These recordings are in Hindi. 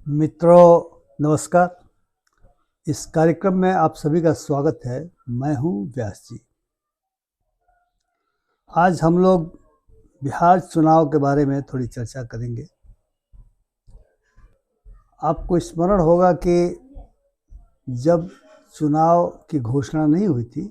मित्रों नमस्कार। इस कार्यक्रम में आप सभी का स्वागत है। मैं हूं व्यास जी। आज हम लोग बिहार चुनाव के बारे में थोड़ी चर्चा करेंगे। आपको स्मरण होगा कि जब चुनाव की घोषणा नहीं हुई थी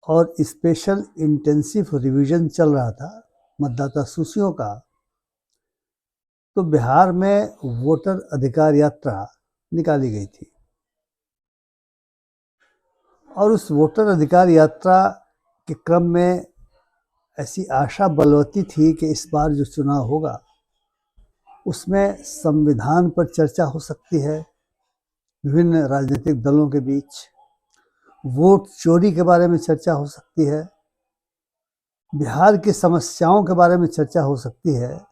और स्पेशल इंटेंसिव रिवीजन चल रहा था मतदाता सूचियों का, तो बिहार में वोटर अधिकार यात्रा निकाली गई थी और उस वोटर अधिकार यात्रा के क्रम में ऐसी आशा बलवती थी कि इस बार जो चुनाव होगा उसमें संविधान पर चर्चा हो सकती है, विभिन्न राजनीतिक दलों के बीच वोट चोरी के बारे में चर्चा हो सकती है, बिहार की समस्याओं के बारे में चर्चा हो सकती है,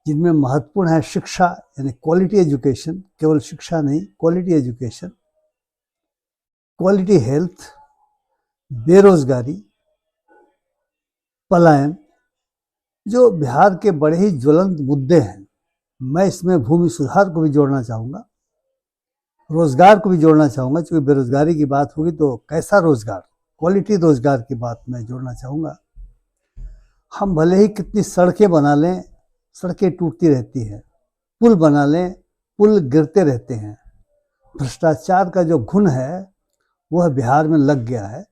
जिनमें महत्वपूर्ण है शिक्षा यानी क्वालिटी एजुकेशन, केवल शिक्षा नहीं, क्वालिटी एजुकेशन, क्वालिटी हेल्थ, बेरोजगारी, पलायन, जो बिहार के बड़े ही ज्वलंत मुद्दे हैं। मैं इसमें भूमि सुधार को भी जोड़ना चाहूँगा, रोजगार को भी जोड़ना चाहूँगा, क्योंकि बेरोजगारी की बात होगी तो कैसा रोजगार, क्वालिटी रोजगार की बात मैं जोड़ना चाहूँगा। हम भले ही कितनी सड़कें बना लें, सड़कें टूटती रहती हैं, पुल बना लें, पुल गिरते रहते हैं। भ्रष्टाचार का जो घुन है वह बिहार में लग गया है।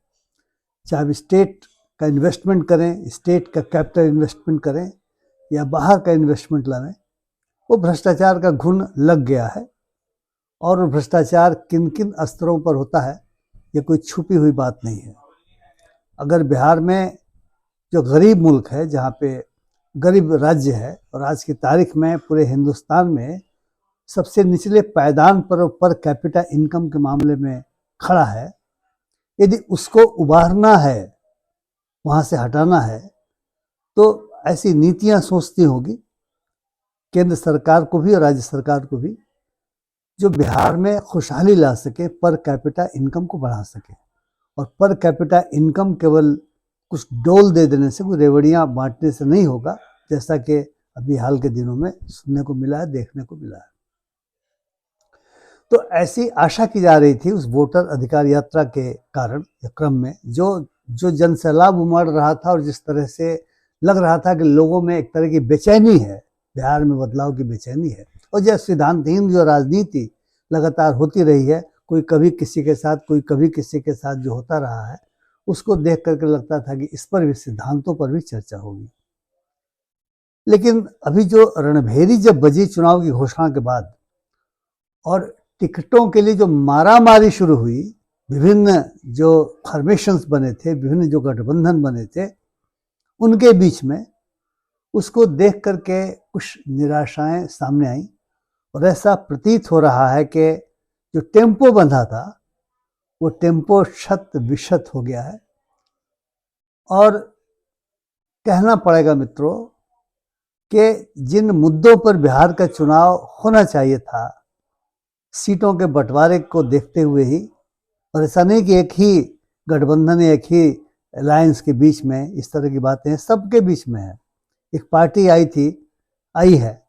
चाहे स्टेट का इन्वेस्टमेंट करें, स्टेट का कैपिटल इन्वेस्टमेंट करें या बाहर का इन्वेस्टमेंट लाएं, वो भ्रष्टाचार का घुन लग गया है। और भ्रष्टाचार किन किन स्तरों पर होता है ये कोई छुपी हुई बात नहीं है। अगर बिहार में जो गरीब मुल्क है, जहाँ पे गरीब राज्य है और आज की तारीख में पूरे हिंदुस्तान में सबसे निचले पायदान पर कैपिटा इनकम के मामले में खड़ा है, यदि उसको उबारना है, वहाँ से हटाना है, तो ऐसी नीतियाँ सोचती होगी केंद्र सरकार को भी और राज्य सरकार को भी, जो बिहार में खुशहाली ला सके, पर कैपिटा इनकम को बढ़ा सके। और पर कैपिटा इनकम केवल कुछ डोल दे देने से, कोई रेवड़ियाँ बांटने से नहीं होगा, जैसा कि अभी हाल के दिनों में सुनने को मिला है, देखने को मिला है। तो ऐसी आशा की जा रही थी उस वोटर अधिकार यात्रा के कारण या क्रम में, जो जनसैलाब उमड़ रहा था और जिस तरह से लग रहा था कि लोगों में एक तरह की बेचैनी है, बिहार में बदलाव की बेचैनी है। और जो सिद्धांतहीन जो राजनीति लगातार होती रही है, कोई कभी किसी के साथ, कोई कभी किसी के साथ जो होता रहा है, उसको देख करके लगता था कि इस पर भी, सिद्धांतों पर भी चर्चा होगी। लेकिन अभी जो रणभेरी जब बजी चुनाव की घोषणा के बाद और टिकटों के लिए जो मारामारी शुरू हुई, विभिन्न जो फॉर्मेशंस बने थे, विभिन्न जो गठबंधन बने थे, उनके बीच में उसको देख करके कुछ निराशाएं सामने आई और ऐसा प्रतीत हो रहा है कि जो टेम्पो बंधा था वो टेम्पो शत विशत हो गया है। और कहना पड़ेगा मित्रों कि जिन मुद्दों पर बिहार का चुनाव होना चाहिए था, सीटों के बंटवारे को देखते हुए ही, और ऐसा नहीं कि एक ही गठबंधन या एक ही अलायंस के बीच में इस तरह की बातें हैं, सबके बीच में है। एक पार्टी आई है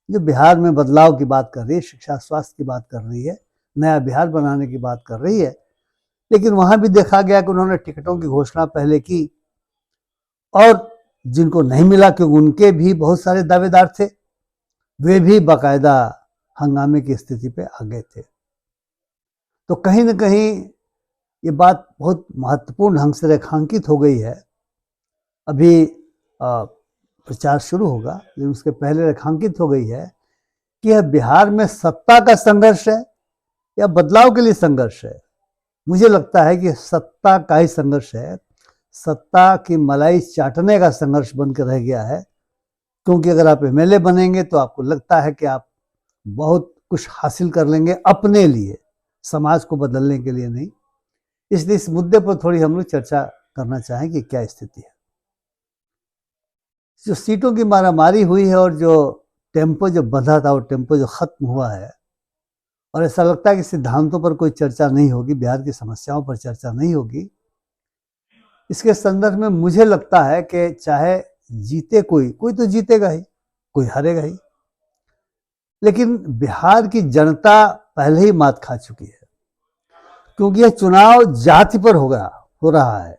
जो बिहार में बदलाव की बात कर रही है, शिक्षा स्वास्थ्य की बात कर रही है, नया बिहार बनाने की बात कर रही है। लेकिन वहां भी देखा गया कि उन्होंने टिकटों की घोषणा पहले की और जिनको नहीं मिला, क्योंकि उनके भी बहुत सारे दावेदार थे, वे भी बाकायदा हंगामे की स्थिति पे आ गए थे। तो कहीं ना कहीं ये बात बहुत महत्वपूर्ण ढंग से रेखांकित हो गई है। अभी प्रचार शुरू होगा, लेकिन उसके पहले रेखांकित हो गई है कि यह बिहार में सत्ता का संघर्ष है या बदलाव के लिए संघर्ष है। मुझे लगता है कि सत्ता का ही संघर्ष है, सत्ता की मलाई चाटने का संघर्ष बनकर रह गया है। क्योंकि अगर आप एमएलए बनेंगे तो आपको लगता है कि आप बहुत कुछ हासिल कर लेंगे अपने लिए, समाज को बदलने के लिए नहीं। इसलिए इस मुद्दे पर थोड़ी हम लोग चर्चा करना चाहें कि क्या स्थिति है। जो सीटों की मारामारी हुई है और जो टेम्पो जो बंधा था, वो टेम्पो जो खत्म हुआ है, और ऐसा लगता है कि सिद्धांतों पर कोई चर्चा नहीं होगी, बिहार की समस्याओं पर चर्चा नहीं होगी। इसके संदर्भ में मुझे लगता है कि चाहे जीते कोई तो जीतेगा ही, कोई हारेगा ही। लेकिन बिहार की जनता पहले ही मात खा चुकी है, क्योंकि यह चुनाव जाति पर हो रहा है,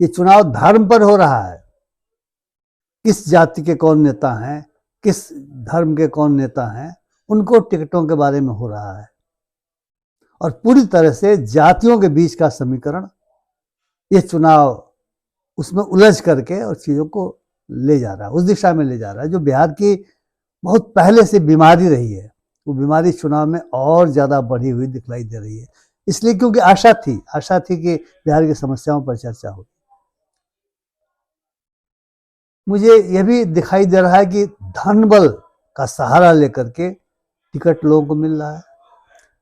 ये चुनाव धर्म पर हो रहा है। किस जाति के कौन नेता हैं, किस धर्म के कौन नेता हैं, उनको टिकटों के बारे में हो रहा है। और पूरी तरह से जातियों के बीच का समीकरण ये चुनाव उसमें उलझ करके और चीज़ों को ले जा रहा है, उस दिशा में ले जा रहा है जो बिहार की बहुत पहले से बीमारी रही है। वो बीमारी चुनाव में और ज़्यादा बढ़ी हुई दिखलाई दे रही है, इसलिए क्योंकि आशा थी कि बिहार की समस्याओं पर चर्चा होगी। मुझे यह भी दिखाई दे रहा है कि धन बल का सहारा लेकर के टिकट लोगों को मिल रहा है,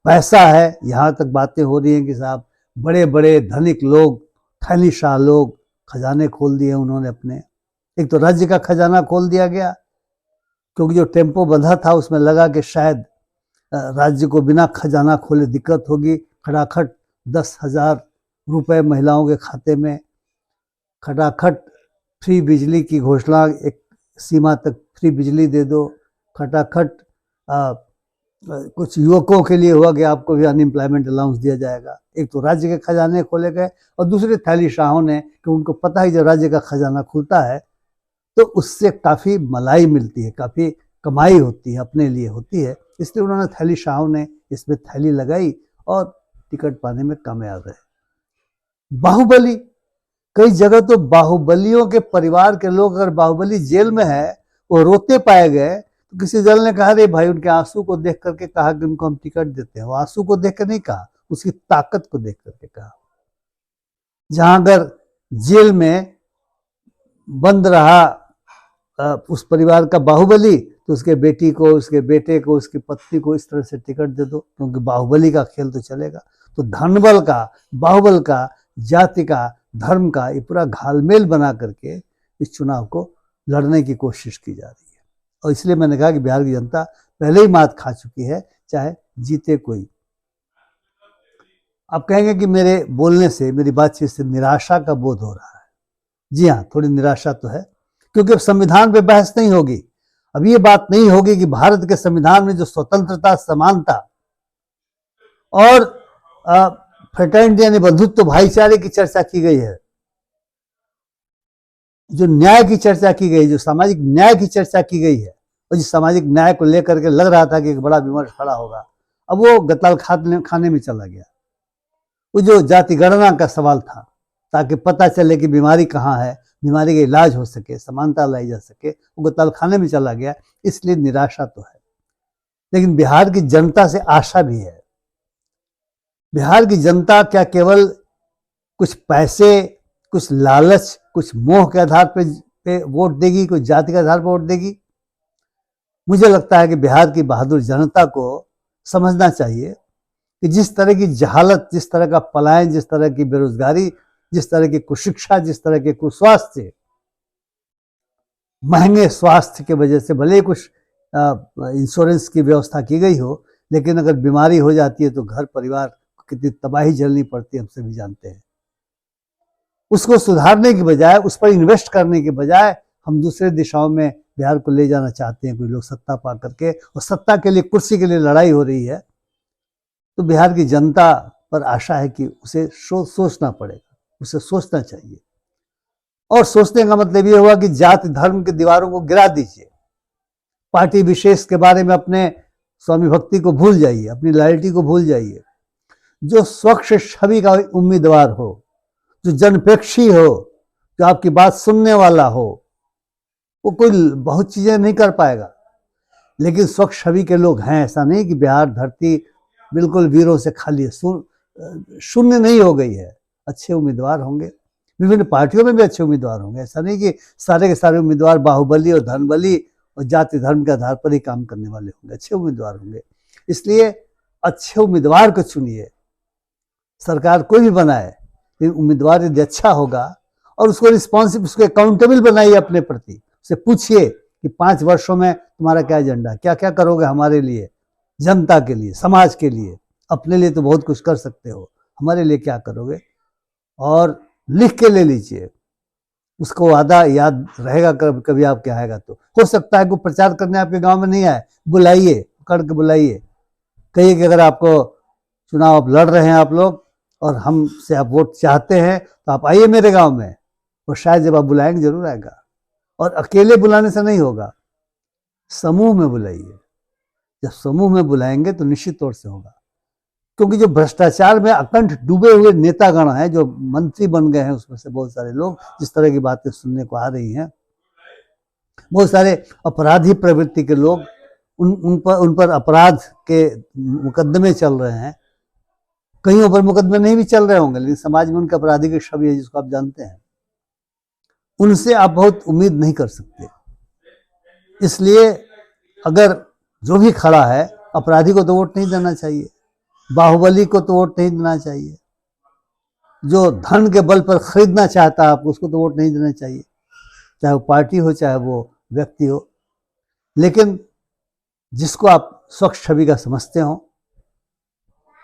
पैसा है। यहाँ तक बातें हो रही हैं कि साहब बड़े बड़े धनिक लोग, थैलीशाह लोग खजाने खोल दिए उन्होंने अपने। एक तो राज्य का खजाना खोल दिया गया, क्योंकि जो टेम्पो बंधा था उसमें लगा कि शायद राज्य को बिना खजाना खोले दिक्कत होगी। खटाखट 10,000 रुपये महिलाओं के खाते में, खटाखट फ्री बिजली की घोषणा, एक सीमा तक फ्री बिजली दे दो, खटाखट कुछ युवकों के लिए हुआ कि आपको भी अनएम्प्लॉयमेंट अलाउंस दिया जाएगा। एक तो राज्य के खजाने खोले गए और दूसरे थैलीशाहों ने, कि उनको पता है जब राज्य का खजाना खुलता है तो उससे काफ़ी मलाई मिलती है, काफ़ी कमाई होती है, अपने लिए होती है, इसलिए उन्होंने थैलीशाहों ने इसमें थैली लगाई और टिकट पाने में कामयाब रहे। बाहुबली, कई जगह तो बाहुबलियों के परिवार के लोग, अगर बाहुबली जेल में है, वो रोते पाए गए तो किसी दल ने कहा रे भाई, उनके आंसू को देख करके कहा कि उनको हम टिकट देते हैं। वो आंसू को देख कर नहीं कहा, उसकी ताकत को देख करके कहा। जहां अगर जेल में बंद रहा उस परिवार का बाहुबली, तो उसके बेटी को, उसके बेटे को, उसकी पत्नी को इस तरह से टिकट दे दो, क्योंकि बाहुबली का खेल तो चलेगा। तो धनबल का, बाहुबल का, जाति का, धर्म का ये पूरा घालमेल बना करके इस चुनाव को लड़ने की कोशिश की जा रही है। और इसलिए मैंने कहा कि बिहार की जनता पहले ही मात खा चुकी है, चाहे जीते कोई। आप कहेंगे कि मेरे बोलने से, मेरी बातचीत से निराशा का बोध हो रहा है। जी हाँ, थोड़ी निराशा तो है, क्योंकि अब संविधान पे बहस नहीं होगी। अब ये बात नहीं होगी कि भारत के संविधान में जो स्वतंत्रता, समानता और फ्रेटर्निटी यानी बंधुत्व, भाईचारे की चर्चा की गई है, जो न्याय की चर्चा की गई, जो सामाजिक न्याय की चर्चा की गई है, और जिस सामाजिक न्याय को लेकर के लग रहा था कि एक बड़ा विमर्श खड़ा होगा, अब वो गताल खाने में चला गया। वो जो जाति गणना का सवाल था, ताकि पता चले कि बीमारी कहाँ है, बीमारी का इलाज हो सके, समानता लाई जा सके, वो गताल खाने में चला गया। इसलिए निराशा तो है, लेकिन बिहार की जनता से आशा भी है। बिहार की जनता क्या केवल कुछ पैसे, कुछ लालच, कुछ मोह के आधार पे वोट देगी, कुछ जाति के आधार पर वोट देगी? मुझे लगता है कि बिहार की बहादुर जनता को समझना चाहिए कि जिस तरह की जहालत, जिस तरह का पलायन, जिस तरह की बेरोजगारी, जिस तरह की कुशिक्षा, जिस तरह के कुस्वास्थ्य, महंगे स्वास्थ्य की वजह से भले ही कुछ इंश्योरेंस की व्यवस्था की गई हो, लेकिन अगर बीमारी हो जाती है तो घर परिवार को कितनी तबाही झेलनी पड़ती है, हम सभी जानते हैं। उसको सुधारने की बजाय, उस पर इन्वेस्ट करने की बजाय, हम दूसरे दिशाओं में बिहार को ले जाना चाहते हैं। कोई लोग सत्ता पा करके, और सत्ता के लिए, कुर्सी के लिए लड़ाई हो रही है। तो बिहार की जनता पर आशा है कि उसे सोचना पड़ेगा, उसे सोचना चाहिए। और सोचने का मतलब ये हुआ कि जाति धर्म की दीवारों को गिरा दीजिए, पार्टी विशेष के बारे में अपने स्वामी भक्ति को भूल जाइए, अपनी लॉयल्टी को भूल जाइए। जो स्वच्छ छवि का उम्मीदवार हो, जो जनपेक्षी हो, जो आपकी बात सुनने वाला हो, वो कोई बहुत चीजें नहीं कर पाएगा, लेकिन स्वच्छ छवि के लोग हैं। ऐसा नहीं कि बिहार धरती बिल्कुल वीरों से खाली है, शून्य नहीं हो गई है। अच्छे उम्मीदवार होंगे, विभिन्न पार्टियों में भी अच्छे उम्मीदवार होंगे। ऐसा नहीं कि सारे के सारे उम्मीदवार बाहुबली और धनबली और जाति धर्म के आधार पर ही काम करने वाले होंगे, अच्छे उम्मीदवार होंगे। इसलिए अच्छे उम्मीदवार को चुनिए, सरकार कोई भी बनाए, लेकिन उम्मीदवार यदि अच्छा होगा और उसको रिस्पॉन्सिव, उसको अकाउंटेबल बनाइए अपने प्रति, उससे पूछिए कि 5 वर्षों में तुम्हारा क्या एजेंडा, क्या क्या करोगे हमारे लिए, जनता के लिए, समाज के लिए। अपने लिए तो बहुत कुछ कर सकते हो, हमारे लिए क्या करोगे? और लिख के ले लीजिए, उसको वादा याद रहेगा कभी आपके आएगा तो। हो सकता है कि प्रचार करने आपके गांव में नहीं आए, बुलाइए, पकड़ के बुलाइए, कहिए कि अगर आपको चुनाव आप लड़ रहे हैं आप लोग और हमसे आप वोट चाहते हैं तो आप आइए मेरे गांव में, और शायद जब आप बुलाएंगे जरूर आएगा। और अकेले बुलाने से नहीं होगा, समूह में बुलाइए। जब समूह में बुलाएंगे तो निश्चित तौर से होगा, क्योंकि जो भ्रष्टाचार में अकंठ डूबे हुए नेतागण हैं, जो मंत्री बन गए हैं, उसमें से बहुत सारे लोग जिस तरह की बातें सुनने को आ रही हैं, बहुत सारे अपराधी प्रवृत्ति के लोग, उन पर अपराध के मुकदमे चल रहे हैं। कहीं पर मुकदमे नहीं भी चल रहे होंगे, लेकिन समाज में उनके अपराधी की छवि है जिसको आप जानते हैं। उनसे आप बहुत उम्मीद नहीं कर सकते। इसलिए अगर जो भी खड़ा है, अपराधी को तो वोट नहीं देना चाहिए, बाहुबली को तो वोट नहीं देना चाहिए, जो धन के बल पर खरीदना चाहता है आपको, उसको तो वोट नहीं देना चाहिए, चाहे वो पार्टी हो चाहे वो व्यक्ति हो। लेकिन जिसको आप स्वच्छ छवि का समझते हो,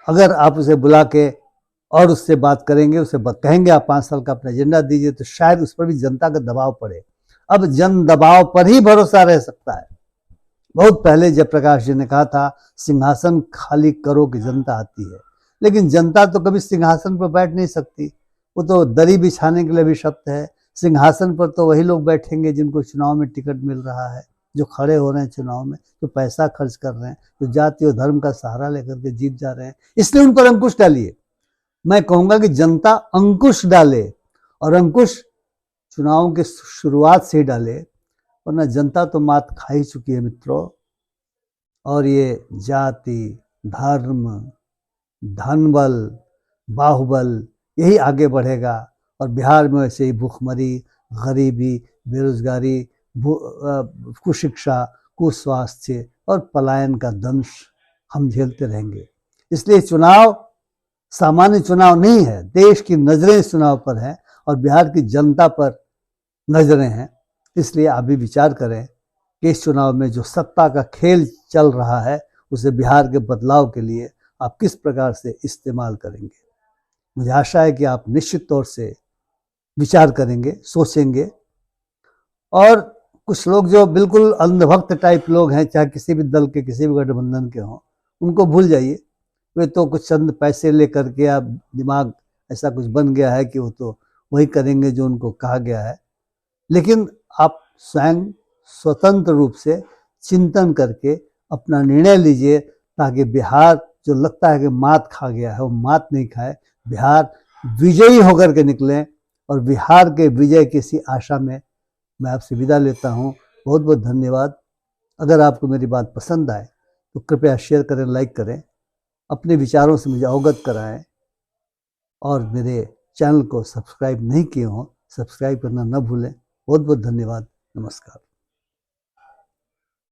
अगर आप उसे बुला के और उससे बात करेंगे, उसे कहेंगे आप 5 साल का अपना एजेंडा दीजिए, तो शायद उस पर भी जनता का दबाव पड़े। अब जन दबाव पर ही भरोसा रह सकता है। बहुत पहले जयप्रकाश जी ने कहा था, सिंहासन खाली करो कि जनता आती है। लेकिन जनता तो कभी सिंहासन पर बैठ नहीं सकती, वो तो दरी बिछाने के लिए भी शब्द है। सिंहासन पर तो वही लोग बैठेंगे जिनको चुनाव में टिकट मिल रहा है, जो खड़े हो रहे हैं चुनाव में, जो पैसा खर्च कर रहे हैं, जो जाति और धर्म का सहारा लेकर के जीत जा रहे हैं। इसलिए उन पर अंकुश डालिए। मैं कहूंगा कि जनता अंकुश डाले, और अंकुश चुनावों की शुरुआत से ही डाले, वरना जनता तो मात खा ही चुकी है मित्रों। और ये जाति, धर्म, धनबल, बाहुबल यही आगे बढ़ेगा, और बिहार में वैसे ही भूखमरी, गरीबी, बेरोजगारी, कुशिक्षा, कुस्वास्थ्य और पलायन का दंश हम झेलते रहेंगे। इसलिए चुनाव सामान्य चुनाव नहीं है, देश की नजरें इस चुनाव पर हैं और बिहार की जनता पर नजरें हैं। इसलिए आप भी विचार करें कि इस चुनाव में जो सत्ता का खेल चल रहा है, उसे बिहार के बदलाव के लिए आप किस प्रकार से इस्तेमाल करेंगे। मुझे आशा है कि आप निश्चित तौर से विचार करेंगे, सोचेंगे। और कुछ लोग जो बिल्कुल अंधभक्त टाइप लोग हैं, चाहे किसी भी दल के, किसी भी गठबंधन के हों, उनको भूल जाइए। वे तो कुछ चंद पैसे लेकर के, या दिमाग ऐसा कुछ बन गया है कि वो तो वही करेंगे जो उनको कहा गया है। लेकिन आप स्वयं स्वतंत्र रूप से चिंतन करके अपना निर्णय लीजिए, ताकि बिहार जो लगता है कि मात खा गया है, वो मात नहीं खाए, बिहार विजयी होकर के निकले। और बिहार के विजय की इसी आशा में मैं आपसे विदा लेता हूँ। बहुत बहुत धन्यवाद। अगर आपको मेरी बात पसंद आए तो कृपया शेयर करें, लाइक करें, अपने विचारों से मुझे अवगत कराएं, और मेरे चैनल को सब्सक्राइब नहीं किए हों, सब्सक्राइब करना न भूलें। बहुत बहुत धन्यवाद। नमस्कार।